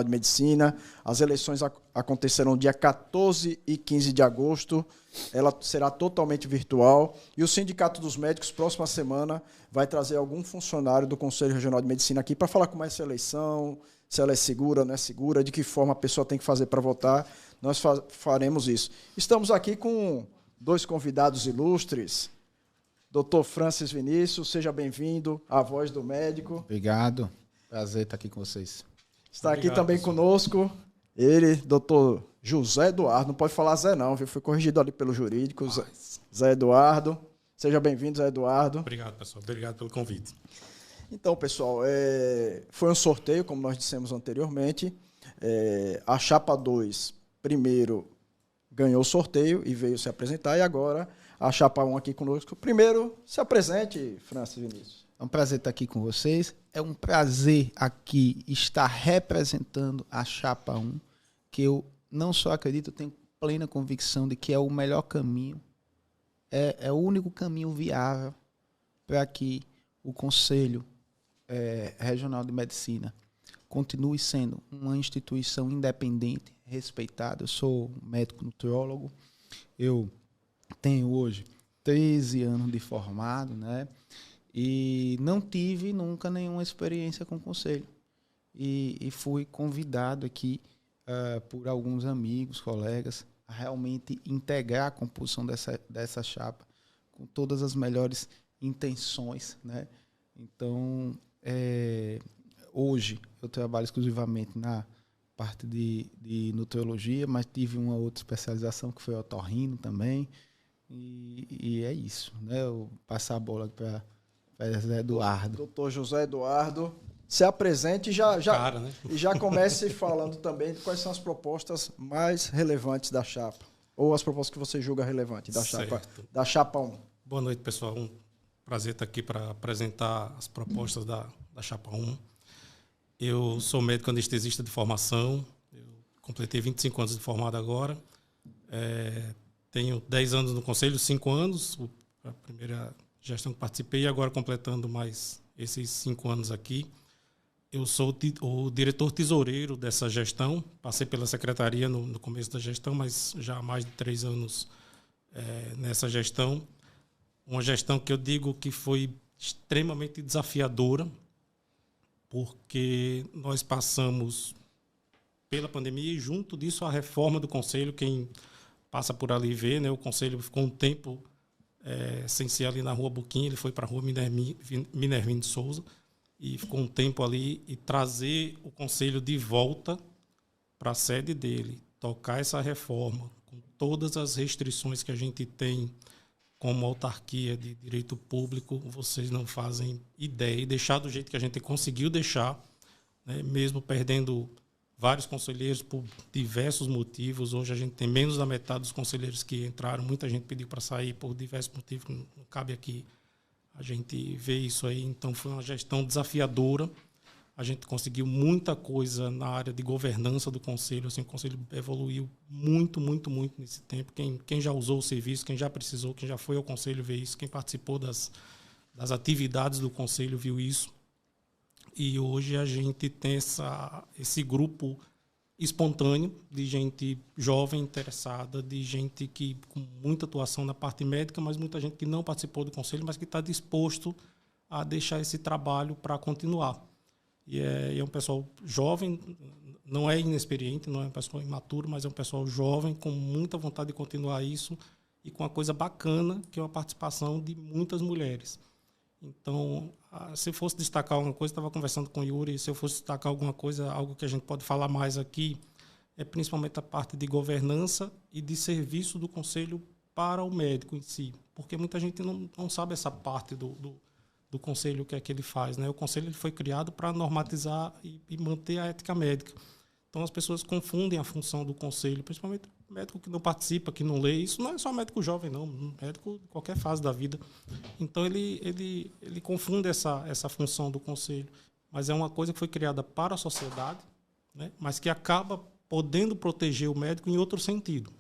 de Medicina. As eleições acontecerão dia 14 e 15 de agosto. Ela será totalmente virtual. E o Sindicato dos Médicos, próxima semana, vai trazer algum funcionário do Conselho Regional de Medicina aqui para falar como é essa eleição, se ela é segura, não é segura, de que forma a pessoa tem que fazer para votar. Nós faremos isso. Estamos aqui com 2 convidados ilustres. Dr. Francis Vinícius, seja bem-vindo, a voz do médico. Obrigado. Prazer estar aqui com vocês. Está aqui também conosco ele, Dr. José Eduardo. Não pode falar Zé não, viu? Foi corrigido ali pelo jurídico. Zé Eduardo. Seja bem-vindo, Zé Eduardo. Obrigado, pessoal. Obrigado pelo convite. Então, pessoal, foi um sorteio, como nós dissemos anteriormente. A Chapa 2, primeiro, ganhou o sorteio e veio se apresentar. E agora, a Chapa 1 aqui conosco. Primeiro, se apresente, Francis Vinícius. É um prazer estar aqui com vocês. É um prazer aqui estar representando a Chapa 1, que eu não só acredito, eu tenho plena convicção de que é o melhor caminho, é o único caminho viável para que o Conselho Regional de Medicina continue sendo uma instituição independente, respeitada. Eu sou médico nutriólogo, eu tenho hoje 13 anos de formado, né? E não tive nunca nenhuma experiência com o Conselho. E fui convidado aqui por alguns amigos, colegas, a realmente integrar a composição dessa chapa com todas as melhores intenções, né? Então, hoje eu trabalho exclusivamente na parte de nutriologia, mas tive uma outra especialização que foi otorrino também. E é isso, né? Eu passar a bola para José Eduardo. Doutor José Eduardo, se apresente e já comece falando também de quais são as propostas mais relevantes da chapa, ou as propostas que você julga relevantes da chapa 1. Boa noite, pessoal. Um prazer estar aqui para apresentar as propostas da chapa 1. Eu sou médico anestesista de formação, eu completei 25 anos de formado agora, tenho 10 anos no Conselho, 5 anos, a primeira gestão que participei, e agora completando mais esses 5 anos aqui. Eu sou o diretor tesoureiro dessa gestão, passei pela secretaria no começo da gestão, mas já há mais de 3 anos nessa gestão. Uma gestão que eu digo que foi extremamente desafiadora, porque nós passamos pela pandemia e, junto disso, a reforma do Conselho. Quem passa por ali vê, né? O Conselho ficou um tempo sem ser ali na Rua Buquim, ele foi para a Rua Minervino de Souza e ficou um tempo ali, e trazer o Conselho de volta para a sede dele, tocar essa reforma com todas as restrições que a gente tem como autarquia de direito público, vocês não fazem ideia, e deixar do jeito que a gente conseguiu deixar, né, mesmo perdendo vários conselheiros por diversos motivos. Hoje a gente tem menos da metade dos conselheiros que entraram. Muita gente pediu para sair por diversos motivos, não cabe aqui a gente ver isso aí. Então foi uma gestão desafiadora. A gente conseguiu muita coisa na área de governança do Conselho. Assim, o Conselho evoluiu muito, muito, muito nesse tempo. Quem já usou o serviço, quem já precisou, quem já foi ao Conselho vê isso. Quem participou das atividades do Conselho viu isso. E hoje a gente tem esse grupo espontâneo de gente jovem, interessada, de gente que com muita atuação na parte médica, mas muita gente que não participou do Conselho, mas que está disposto a deixar esse trabalho para continuar. E é um pessoal jovem, não é inexperiente, não é um pessoal imaturo, mas é um pessoal jovem, com muita vontade de continuar isso, e com uma coisa bacana, que é a participação de muitas mulheres. Então, se eu fosse destacar alguma coisa, estava conversando com o Yuri, se eu fosse destacar alguma coisa, algo que a gente pode falar mais aqui, é principalmente a parte de governança e de serviço do Conselho para o médico em si. Porque muita gente não sabe essa parte do Conselho, o que é que ele faz, né? O Conselho ele foi criado para normatizar e manter a ética médica. Então, as pessoas confundem a função do Conselho, principalmente médico que não participa, que não lê. Isso não é só médico jovem, não. Médico de qualquer fase da vida. Então, ele confunde essa função do Conselho. Mas é uma coisa que foi criada para a sociedade, né? Mas que acaba podendo proteger o médico em outro sentido.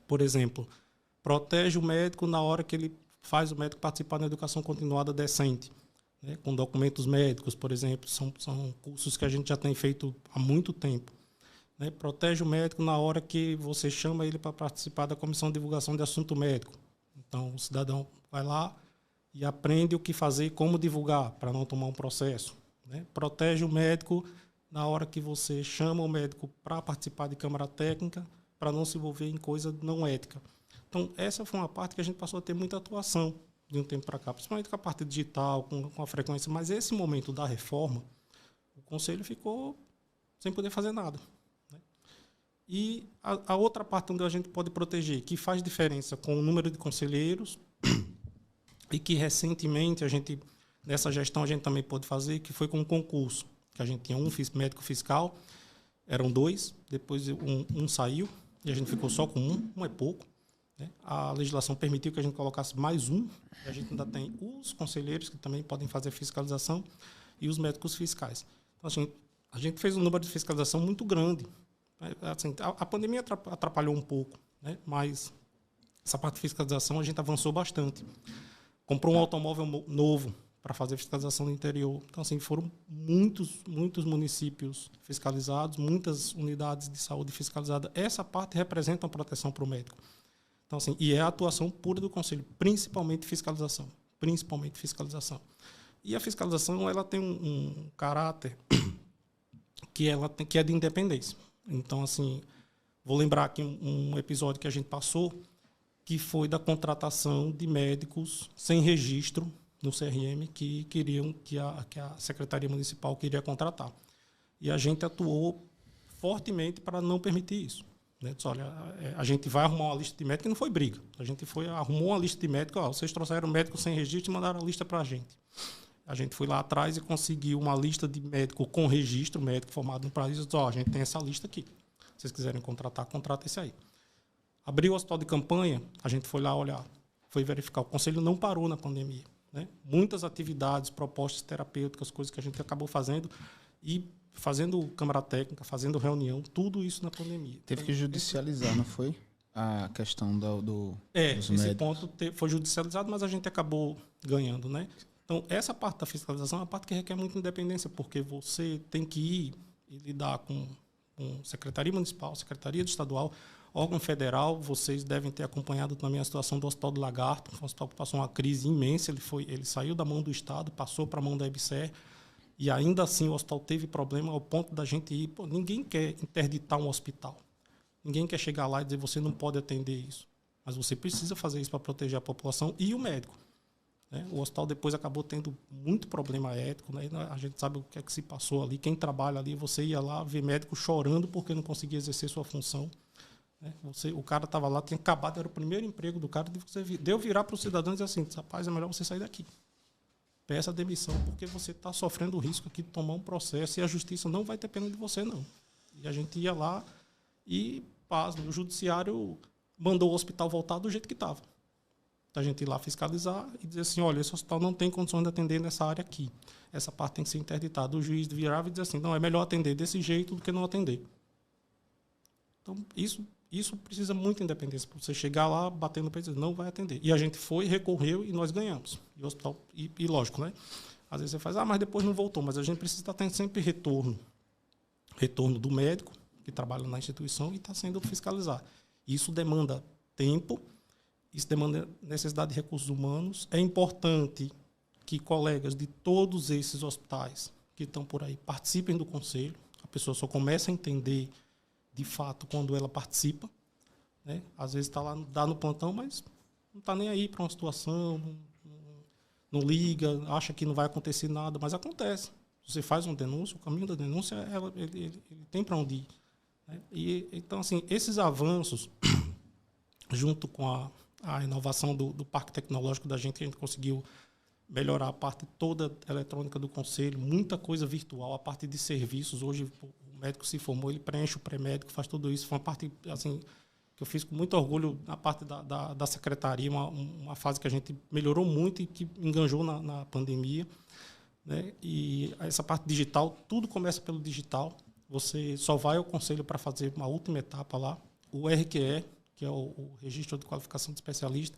Por exemplo, protege o médico na hora que ele faz o médico participar da educação continuada decente. né, com documentos médicos, por exemplo, são cursos que a gente já tem feito há muito tempo. Né? Protege o médico na hora que você chama ele para participar da comissão de divulgação de assunto médico. Então, o cidadão vai lá e aprende o que fazer e como divulgar, para não tomar um processo. Né? Protege o médico na hora que você chama o médico para participar de câmara técnica, para não se envolver em coisa não ética. Então, essa foi uma parte que a gente passou a ter muita atuação de um tempo para cá, principalmente com a parte digital, com a frequência. Mas esse momento da reforma, o Conselho ficou sem poder fazer nada. Né? E a outra parte onde a gente pode proteger, que faz diferença com o número de conselheiros, e que recentemente, nessa gestão, a gente também pôde fazer, que foi com um concurso, que a gente tinha um médico fiscal, eram 2, depois um saiu, e a gente ficou só com um é pouco. Né? A legislação permitiu que a gente colocasse mais um, e a gente ainda tem os conselheiros, que também podem fazer fiscalização, e os médicos fiscais. Então, assim, a gente fez um número de fiscalização muito grande. Assim, a pandemia atrapalhou um pouco, né? Mas essa parte de fiscalização a gente avançou bastante. Comprou um automóvel novo para fazer fiscalização no interior. Então, assim, foram muitos municípios fiscalizados, muitas unidades de saúde fiscalizadas. Essa parte representa uma proteção para o médico. Então, assim, e é a atuação pura do Conselho, principalmente fiscalização. Principalmente fiscalização. E a fiscalização, ela tem um caráter que é de independência. Então, assim, vou lembrar aqui um episódio que a gente passou, que foi da contratação de médicos sem registro no CRM que queriam que a Secretaria Municipal queria contratar. E a gente atuou fortemente para não permitir isso. Né? Disse, olha, a gente vai arrumar uma lista de médicos, e não foi briga. A gente arrumou uma lista de médicos, vocês trouxeram médicos sem registro e mandaram a lista para a gente. A gente foi lá atrás e conseguiu uma lista de médico com registro, médico formado no país, e disse, a gente tem essa lista aqui. Se vocês quiserem contratar, contrata esse aí. Abriu o hospital de campanha, a gente foi lá olhar, foi verificar. O Conselho não parou na pandemia. Né? Muitas atividades, propostas terapêuticas, coisas que a gente acabou fazendo, e fazendo câmara técnica, fazendo reunião, tudo isso na pandemia. Teve que judicializar, não foi? A questão dos esse médicos. ponto foi judicializado, mas a gente acabou ganhando. Né? Então, essa parte da fiscalização é uma parte que requer muita independência, porque você tem que ir e lidar com Secretaria Municipal, Secretaria Estadual, órgão federal. Vocês devem ter acompanhado também a situação do Hospital do Lagarto, um hospital que passou uma crise imensa, ele saiu da mão do Estado, passou para a mão da EBSER, e ainda assim o hospital teve problema ao ponto da gente ir. Ninguém quer interditar um hospital, ninguém quer chegar lá e dizer você não pode atender isso, mas você precisa fazer isso para proteger a população e o médico. Né? O hospital depois acabou tendo muito problema ético, né? A gente sabe o que é que se passou ali. Quem trabalha ali, você ia lá ver médico chorando porque não conseguia exercer sua função. Né? O cara estava lá, tinha acabado, era o primeiro emprego do cara, deu virar para os cidadãos e dizer assim, rapaz, é melhor você sair daqui. Peça demissão, porque você está sofrendo o risco aqui de tomar um processo e a justiça não vai ter pena de você, não. E a gente ia lá e, pasmo, o judiciário mandou o hospital voltar do jeito que estava. A gente ir lá fiscalizar e dizer assim, olha, esse hospital não tem condições de atender nessa área aqui. Essa parte tem que ser interditada. O juiz virava e dizia assim, não, é melhor atender desse jeito do que não atender. Então, isso precisa muita independência. Para você chegar lá, batendo no peito e dizer, não vai atender. E a gente foi, recorreu e nós ganhamos. E o hospital, e lógico, né? Às vezes você faz, mas depois não voltou. Mas a gente precisa estar tendo sempre retorno. Retorno do médico, que trabalha na instituição e está sendo fiscalizado. Isso demanda tempo, isso demanda necessidade de recursos humanos. É importante que colegas de todos esses hospitais que estão por aí participem do conselho. A pessoa só começa a entender, de fato, quando ela participa. Né? Às vezes está lá, dá no plantão, mas não está nem aí para uma situação, não liga, acha que não vai acontecer nada, mas acontece. Você faz uma denúncia, o caminho da denúncia ele tem para onde ir. Né? Então, assim, esses avanços, junto com a inovação do parque tecnológico da gente, que a gente conseguiu melhorar a parte toda eletrônica do conselho, muita coisa virtual, a parte de serviços. Hoje o médico se formou, ele preenche o pré-médico, faz tudo isso. Foi uma parte assim, que eu fiz com muito orgulho na parte da secretaria, uma fase que a gente melhorou muito e que enganjou na pandemia. Né? E essa parte digital, tudo começa pelo digital. Você só vai ao conselho para fazer uma última etapa lá, o RQE, que é o Registro de Qualificação de Especialista,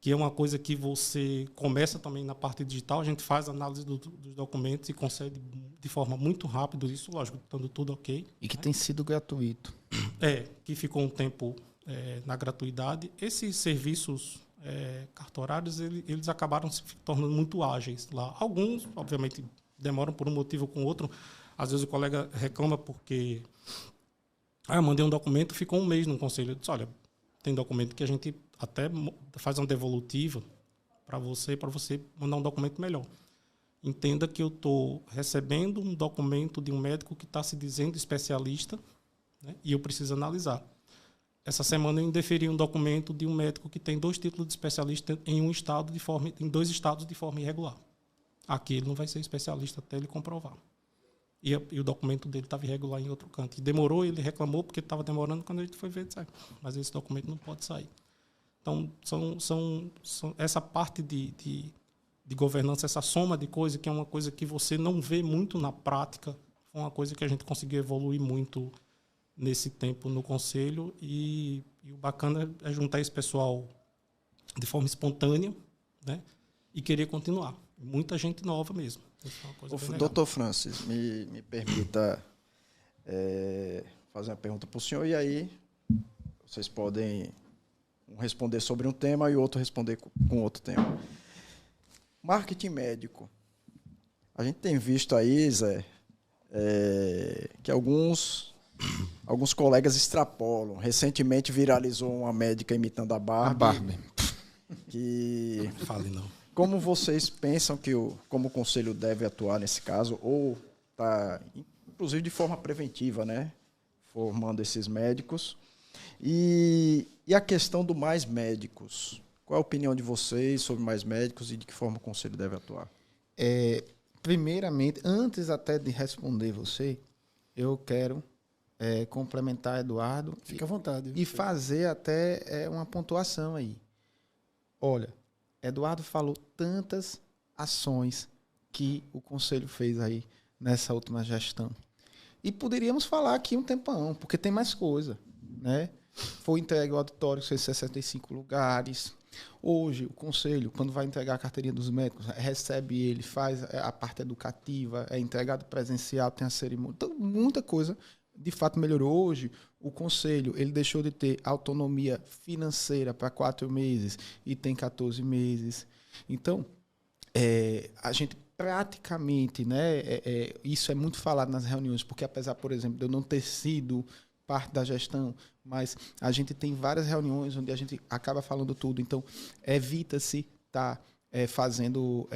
que é uma coisa que você começa também na parte digital, a gente faz a análise dos documentos e consegue de forma muito rápida, isso, lógico, estando tudo ok. E que tem sido gratuito. Que ficou um tempo na gratuidade. Esses serviços cartorários, eles acabaram se tornando muito ágeis lá. Alguns, obviamente, demoram por um motivo ou com outro. Às vezes o colega reclama porque eu mandei um documento, ficou um mês no conselho. Eu disse, olha, tem documento que a gente até faz uma devolutiva para você mandar um documento melhor. Entenda que eu estou recebendo um documento de um médico que está se dizendo especialista, né, e eu preciso analisar. Essa semana eu indeferi um documento de um médico que tem 2 títulos de especialista em em 2 estados de forma irregular. Aqui ele não vai ser especialista até ele comprovar. E o documento dele estava irregular em outro canto. E demorou, ele reclamou porque estava demorando, quando a gente foi ver, mas esse documento não pode sair. Então, são essa parte de governança, essa soma de coisas, que é uma coisa que você não vê muito na prática, foi uma coisa que a gente conseguiu evoluir muito nesse tempo no Conselho, e o bacana é juntar esse pessoal de forma espontânea, né, e querer continuar. Muita gente nova mesmo. Doutor Francis, me permita fazer uma pergunta para o senhor, e aí vocês podem um responder sobre um tema e o outro responder com outro tema. Marketing médico. A gente tem visto aí, Zé, que alguns colegas extrapolam. Recentemente viralizou uma médica imitando a Barbie. Que... Fale não. Como vocês pensam que como o Conselho deve atuar nesse caso, ou está, inclusive de forma preventiva, né, formando esses médicos? E a questão do mais médicos. Qual a opinião de vocês sobre mais médicos e de que forma o Conselho deve atuar? Primeiramente, antes até de responder você, eu quero complementar Eduardo. Fica à vontade. E fazer até uma pontuação aí. Olha, Eduardo falou tantas ações que o Conselho fez aí nessa última gestão. E poderíamos falar aqui um tempão, porque tem mais coisa, né? Foi entregue o auditório, fez 65 lugares. Hoje, o Conselho, quando vai entregar a carteirinha dos médicos, recebe ele, faz a parte educativa, é entregado presencial, tem a cerimônia. Então, muita coisa, de fato, melhorou. Hoje, o Conselho ele deixou de ter autonomia financeira para 4 meses e tem 14 meses. Então, a gente praticamente, né, isso é muito falado nas reuniões, porque apesar, por exemplo, de eu não ter sido parte da gestão, mas a gente tem várias reuniões onde a gente acaba falando tudo. Então, evita-se estar fazendo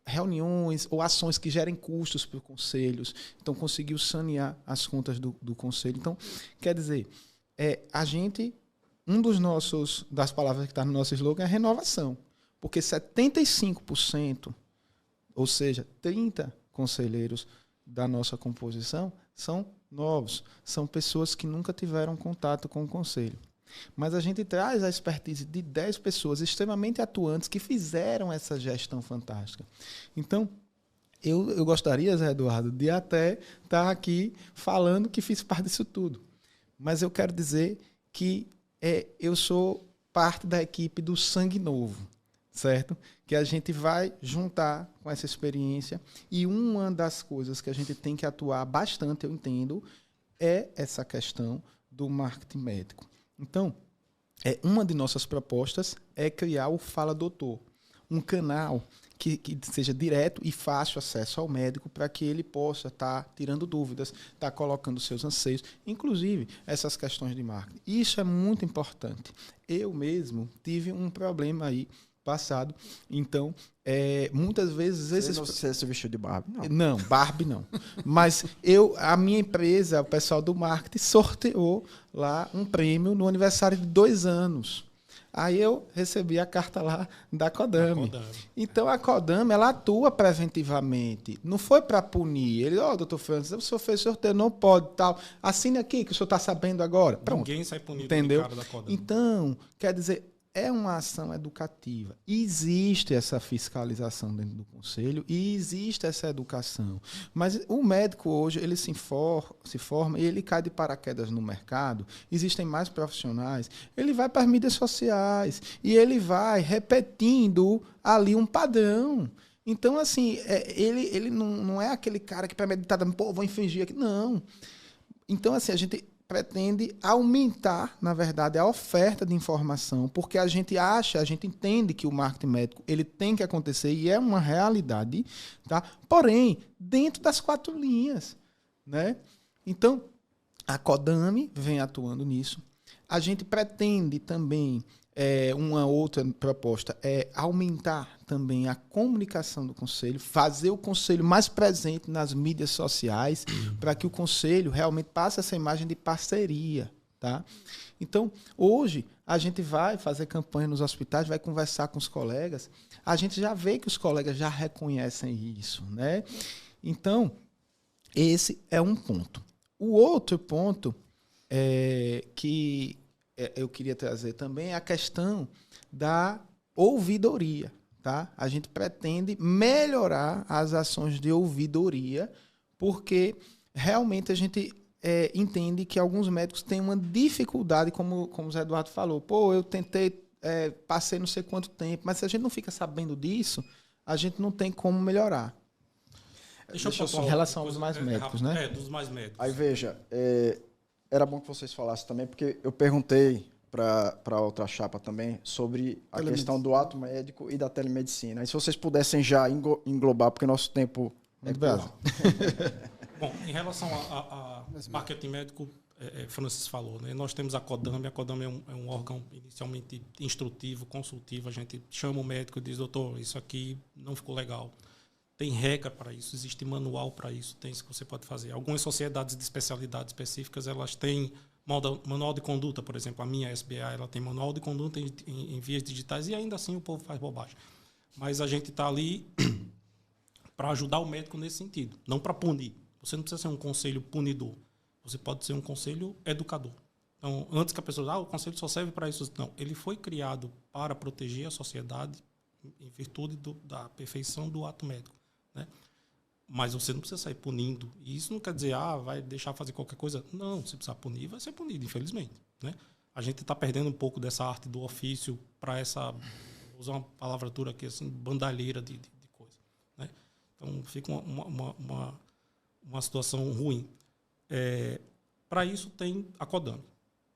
reuniões ou ações que gerem custos para os conselhos. Então, conseguiu sanear as contas do conselho. Então, quer dizer, a gente, das palavras que está no nosso slogan é renovação, porque 75%, ou seja, 30 conselheiros da nossa composição são novos, são pessoas que nunca tiveram contato com o conselho. Mas a gente traz a expertise de 10 pessoas extremamente atuantes que fizeram essa gestão fantástica. Então, eu gostaria, Zé Eduardo, de até estar aqui falando que fiz parte disso tudo. Mas eu quero dizer que eu sou parte da equipe do Sangue Novo, certo? Que a gente vai juntar com essa experiência, e uma das coisas que a gente tem que atuar bastante, eu entendo, é essa questão do marketing médico. Então, uma de nossas propostas é criar o Fala Doutor, um canal que seja direto e fácil acesso ao médico para que ele possa estar tirando dúvidas, estar colocando seus anseios, inclusive essas questões de marketing. Isso é muito importante. Eu mesmo tive um problema aí passado, então muitas vezes Você se vestiu de Barbie? Não, Barbie não. Mas a minha empresa, o pessoal do marketing, sorteou lá um prêmio no aniversário de 2 anos. Aí eu recebi a carta lá da Codame. Então a Codame, ela atua preventivamente. Não foi para punir. Ele, doutor Francis, o senhor fez sorteio, não pode, tal. Assine aqui que o senhor está sabendo agora. Pronto. Ninguém sai punido, entendeu? De cara da Codame. Então, quer dizer, é uma ação educativa. Existe essa fiscalização dentro do conselho e existe essa educação. Mas o médico hoje, ele se forma e ele cai de paraquedas no mercado. Existem mais profissionais. Ele vai para as mídias sociais e ele vai repetindo ali um padrão. Então, assim, ele não é aquele cara que premeditadamente, vou infringir aqui. Não. Então, assim, a gente pretende aumentar, na verdade, a oferta de informação, porque a gente entende que o marketing médico ele tem que acontecer e é uma realidade, tá? Porém, dentro das 4 linhas, né? Então, a Codami vem atuando nisso. A gente pretende também, uma outra proposta é aumentar também a comunicação do conselho, fazer o conselho mais presente nas mídias sociais, para que o conselho realmente passe essa imagem de parceria, tá? Então, hoje, a gente vai fazer campanha nos hospitais, vai conversar com os colegas, a gente já vê que os colegas já reconhecem isso, né? Então, esse é um ponto. O outro ponto que eu queria trazer também é a questão da ouvidoria. Tá? A gente pretende melhorar as ações de ouvidoria, porque realmente a gente entende que alguns médicos têm uma dificuldade, como o Zé Eduardo falou. Eu tentei, passei não sei quanto tempo, mas se a gente não fica sabendo disso, a gente não tem como melhorar. Deixa eu em relação aos mais médicos, né? Dos mais médicos. Aí, veja, era bom que vocês falassem também, porque eu perguntei para outra chapa também sobre a questão do ato médico e da telemedicina. E se vocês pudessem já englobar, porque nosso tempo é curto. Bom, em relação a marketing médico, Francis falou, né? Nós temos a Codami. A Codami é um órgão inicialmente instrutivo, consultivo. A gente chama o médico e diz, doutor, isso aqui não ficou legal. Tem regra para isso, existe manual para isso, tem isso que você pode fazer. Algumas sociedades de especialidade específicas, elas têm manual de conduta, por exemplo, a minha SBA, ela tem manual de conduta em vias digitais e ainda assim o povo faz bobagem. Mas a gente está ali para ajudar o médico nesse sentido, não para punir. Você não precisa ser um conselho punidor, você pode ser um conselho educador. Então, antes que a pessoa o conselho só serve para isso. Não, ele foi criado para proteger a sociedade em virtude da perfeição do ato médico, né? Mas você não precisa sair punindo. E isso não quer dizer, vai deixar fazer qualquer coisa. Não, se precisar punir, vai ser punido, infelizmente, né? A gente está perdendo um pouco dessa arte do ofício para essa, vou usar uma palavratura aqui, assim, bandalheira de coisa, né? Então, fica uma situação ruim. Para isso, tem a Codami.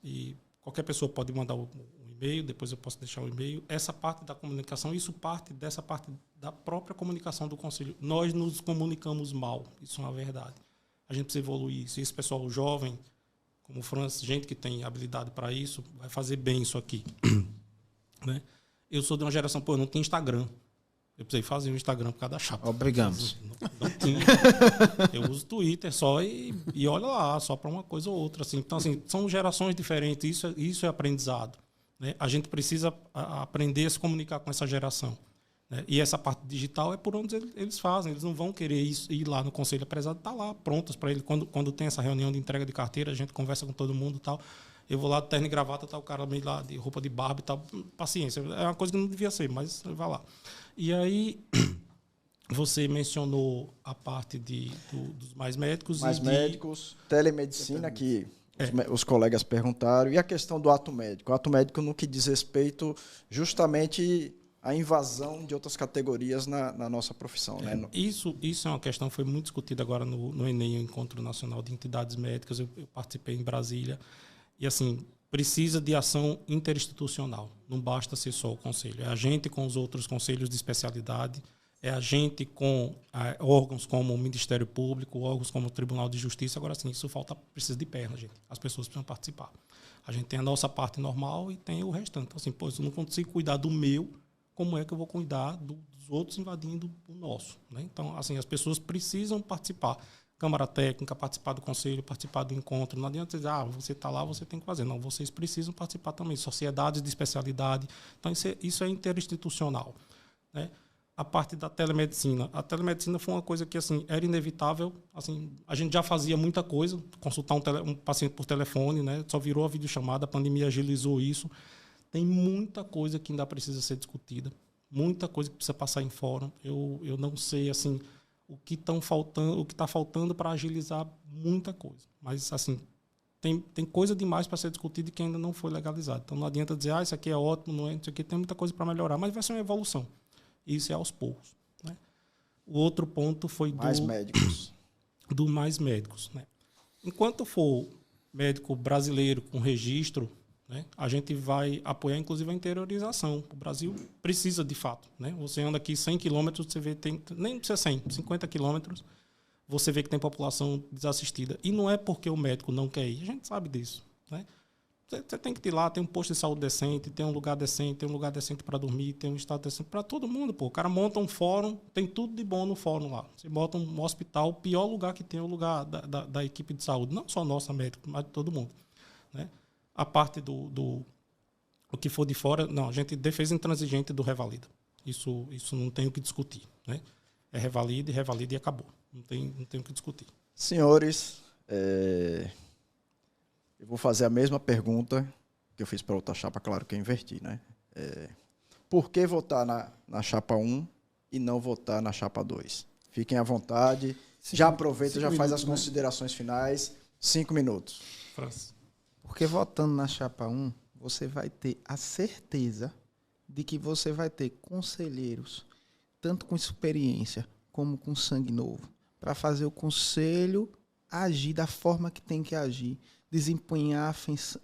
E qualquer pessoa pode mandar um e-mail, depois eu posso deixar o e-mail. Essa parte da comunicação, isso parte dessa parte da própria comunicação do conselho. Nós nos comunicamos mal, isso é uma verdade. A gente precisa evoluir isso. E esse pessoal jovem, como o Francis, gente que tem habilidade para isso, vai fazer bem isso aqui. Né? Eu sou de uma geração, eu não tinha Instagram. Eu precisei fazer um Instagram por causa da chapa. Obrigamos. Não tinha. Eu uso Twitter só e olha lá, só para uma coisa ou outra. Assim. Então, assim, são gerações diferentes, isso é aprendizado. Né? A gente precisa aprender a se comunicar com essa geração. Né? E essa parte digital é por onde eles fazem. Eles não vão querer ir lá no Conselho Aprezado, tá lá, prontos para ele. Quando tem essa reunião de entrega de carteira, a gente conversa com todo mundo e tal. Eu vou lá de terno e gravata, tá o cara meio lá de roupa de Barbie e tal. Paciência, é uma coisa que não devia ser, mas vai lá. E aí, você mencionou a parte dos mais médicos. Médicos, telemedicina, que os colegas perguntaram, e a questão do ato médico. O ato médico no que diz respeito justamente à invasão de outras categorias na nossa profissão. Né? Isso é uma questão que foi muito discutida agora no ENEM, o Encontro Nacional de Entidades Médicas. Eu participei em Brasília. E, assim, precisa de ação interinstitucional. Não basta ser só o conselho. É a gente com os outros conselhos de especialidade, é a gente com órgãos como o Ministério Público, órgãos como o Tribunal de Justiça. Agora, sim, isso precisa de perna, gente. As pessoas precisam participar. A gente tem a nossa parte normal e tem o restante. Então, assim, se eu não consigo cuidar do meu, como é que eu vou cuidar dos outros invadindo o nosso? Né? Então, assim, as pessoas precisam participar. Câmara Técnica, participar do conselho, participar do encontro. Não adianta dizer, você está lá, você tem que fazer. Não, vocês precisam participar também. Sociedades de especialidade. Então, isso é interinstitucional. Né? A parte da telemedicina. A telemedicina foi uma coisa que, assim, era inevitável. Assim, a gente já fazia muita coisa, consultar um paciente por telefone, né? Só virou a videochamada, a pandemia agilizou isso. tem muita coisa que ainda precisa ser discutida, muita coisa que precisa passar em fórum. Eu não sei assim o que está faltando para agilizar muita coisa, mas assim tem coisa demais para ser discutida e que ainda não foi legalizado. Então não adianta dizer isso aqui é ótimo, não é, isso aqui tem muita coisa para melhorar, mas vai ser uma evolução. Isso é aos poucos, né? O outro ponto foi mais médicos. Do mais médicos, né? Enquanto for médico brasileiro com registro, né, a gente vai apoiar, inclusive, a interiorização. O Brasil precisa, de fato. Né? Você anda aqui 100 quilômetros, você vê, nem precisa 100, 50 quilômetros, você vê que tem população desassistida. E não é porque o médico não quer ir, a gente sabe disso. Né? Você tem que ir lá, tem um posto de saúde decente, tem um lugar decente para dormir, tem um estado decente para todo mundo. Pô. O cara monta um fórum, tem tudo de bom no fórum lá. Você bota um hospital, o pior lugar que tem é o lugar da equipe de saúde. Não só nossa médica, mas de todo mundo. Né? A parte o que for de fora, não, a gente defesa intransigente do revalida. Isso não tem o que discutir. Né? É revalida e acabou. Não tem o que discutir. Senhores, eu vou fazer a mesma pergunta que eu fiz para outra chapa, claro que eu inverti, né? Por que votar na chapa 1 e não votar na chapa 2? Fiquem à vontade. Já aproveita, já faz as considerações finais. 5 minutos. França. Porque votando na chapa 1, você vai ter a certeza de que você vai ter conselheiros, tanto com experiência como com sangue novo, para fazer o conselho agir da forma que tem que agir, desempenhar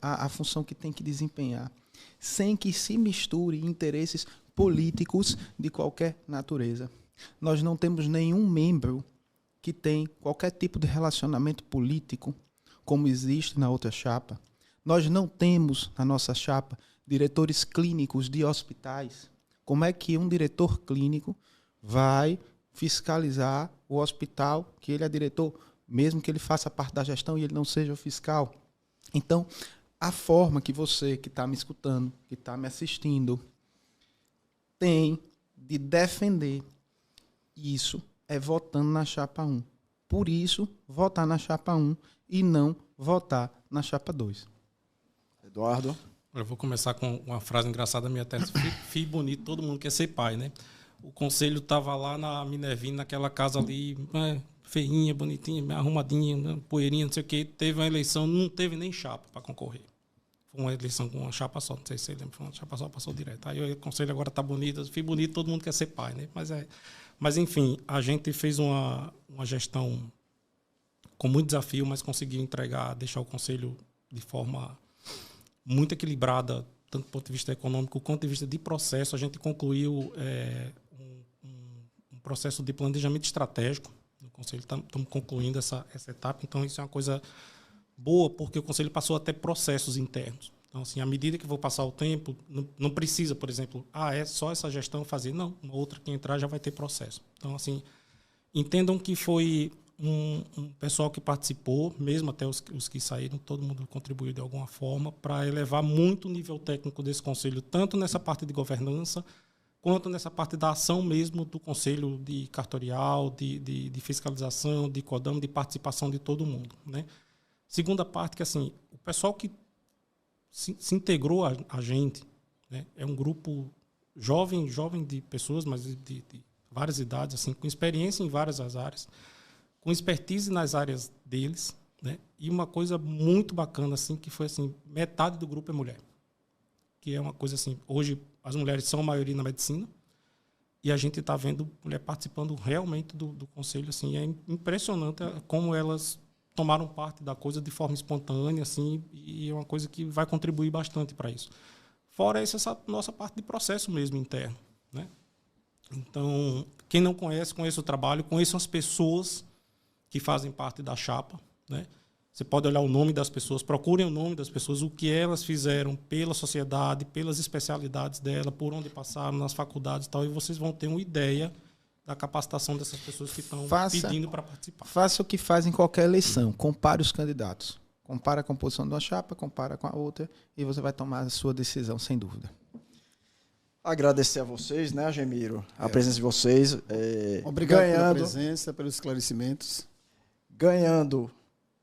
a função que tem que desempenhar, sem que se misture interesses políticos de qualquer natureza. Nós não temos nenhum membro que tem qualquer tipo de relacionamento político, como existe na outra chapa. Nós não temos, na nossa chapa, diretores clínicos de hospitais. Como é que um diretor clínico vai fiscalizar o hospital que ele é diretor, mesmo que ele faça parte da gestão e ele não seja o fiscal? Então, a forma que você, que está me escutando, que está me assistindo, tem de defender isso é votando na chapa 1. Por isso, votar na chapa 1 e não votar na chapa 2. Eduardo? Eu vou começar com uma frase engraçada da minha tese. Filho bonito, todo mundo quer ser pai, né? O conselho estava lá na Minervina, naquela casa ali, feinha, bonitinha, arrumadinha, poeirinha, não sei o quê. Teve uma eleição, não teve nem chapa para concorrer. Foi uma eleição com uma chapa só, não sei se você lembra, foi uma chapa só, passou direto. Aí o conselho agora está bonito, filho bonito, todo mundo quer ser pai, né? Mas enfim, a gente fez uma gestão com muito desafio, mas conseguiu entregar, deixar o conselho de forma muito equilibrada, tanto do ponto de vista econômico quanto do ponto de vista de processo. A gente concluiu um processo de planejamento estratégico no Conselho. Estamos concluindo essa etapa, então isso é uma coisa boa, porque o Conselho passou a ter processos internos. Então, assim, à medida que vou passar o tempo, não precisa, por exemplo, é só essa gestão fazer. Não, uma outra que entrar já vai ter processo. Então, assim, entendam que foi um pessoal que participou, mesmo até os que saíram, todo mundo contribuiu de alguma forma para elevar muito o nível técnico desse conselho, tanto nessa parte de governança, quanto nessa parte da ação mesmo do conselho de cartorial, de fiscalização, de CODAM, de participação de todo mundo. Né? Segunda parte, que assim, o pessoal que se integrou a gente, né, é um grupo jovem de pessoas, mas de várias idades, assim, com experiência em várias áreas, com expertise nas áreas deles, né? E uma coisa muito bacana, assim, que foi assim, metade do grupo é mulher. Que é uma coisa assim, hoje as mulheres são a maioria na medicina e a gente está vendo mulher participando realmente do conselho, assim, é impressionante como elas tomaram parte da coisa de forma espontânea, assim, e é uma coisa que vai contribuir bastante para isso. Fora isso, essa nossa parte de processo mesmo interno, né? Então, quem não conhece o trabalho, conheçam as pessoas que fazem parte da chapa, né? Você pode olhar o nome das pessoas, procurem o nome das pessoas, o que elas fizeram pela sociedade, pelas especialidades dela, por onde passaram, nas faculdades e tal, e vocês vão ter uma ideia da capacitação dessas pessoas que estão pedindo para participar. Faça o que faz em qualquer eleição, compare os candidatos. Compara a composição de uma chapa, compara com a outra, e você vai tomar a sua decisão, sem dúvida. Agradecer a vocês, né, Gemiro? A presença de vocês. Obrigado pela presença, pelos esclarecimentos. Ganhando,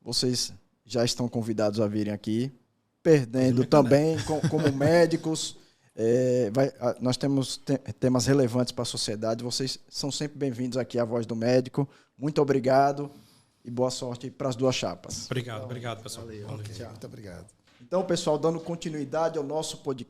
vocês já estão convidados a virem aqui. perdendo também, como médicos. Nós temos temas relevantes para a sociedade. Vocês são sempre bem-vindos aqui à Voz do Médico. Muito obrigado e boa sorte para as duas chapas. Obrigado, pessoal. Valeu, muito obrigado. Então, pessoal, dando continuidade ao nosso podcast.